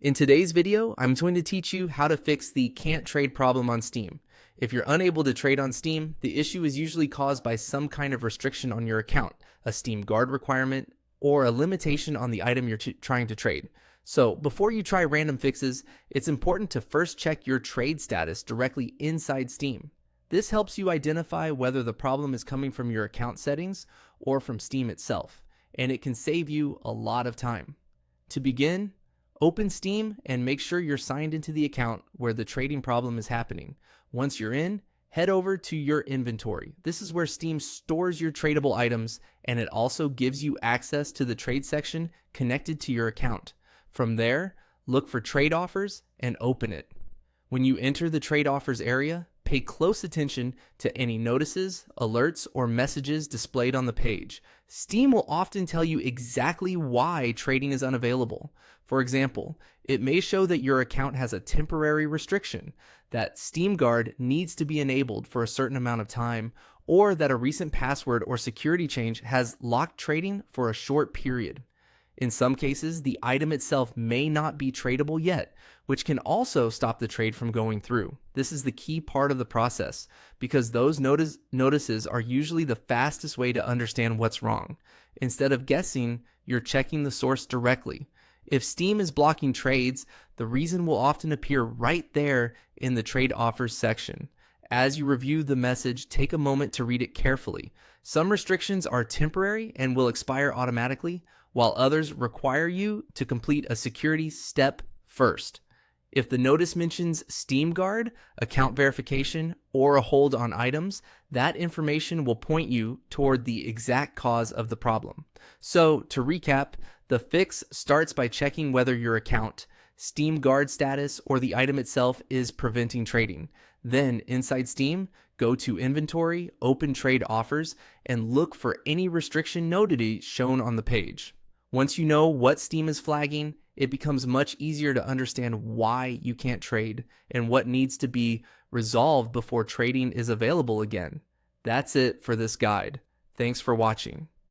In today's video, I'm going to teach you how to fix the can't trade problem on Steam. If you're unable to trade on Steam, the issue is usually caused by some kind of restriction on your account, a Steam Guard requirement, or a limitation on the item you're trying to trade. So before you try random fixes, it's important to first check your trade status directly inside Steam. This helps you identify whether the problem is coming from your account settings or from Steam itself, and it can save you a lot of time. To begin, open Steam and make sure you're signed into the account where the trading problem is happening. Once you're in, head over to your inventory. This is where Steam stores your tradable items, and it also gives you access to the trade section connected to your account. From there, look for trade offers and open it. When you enter the trade offers area, pay close attention to any notices, alerts, or messages displayed on the page. Steam will often tell you exactly why trading is unavailable. For example, it may show that your account has a temporary restriction, that Steam Guard needs to be enabled for a certain amount of time, or that a recent password or security change has locked trading for a short period. In some cases, the item itself may not be tradable yet, which can also stop the trade from going through. This is the key part of the process, because those notices are usually the fastest way to understand what's wrong. Instead of guessing, you're checking the source directly. If Steam is blocking trades, the reason will often appear right there in the trade offers section. As you review the message, take a moment to read it carefully. Some restrictions are temporary and will expire automatically, while others require you to complete a security step first. If the notice mentions Steam Guard, account verification, or a hold on items, that information will point you toward the exact cause of the problem. So, to recap, the fix starts by checking whether your account, Steam Guard status, or the item itself is preventing trading. Then, inside Steam, go to Inventory, open Trade Offers, and look for any restriction notice shown on the page. Once you know what Steam is flagging, it becomes much easier to understand why you can't trade and what needs to be resolved before trading is available again. That's it for this guide. Thanks for watching.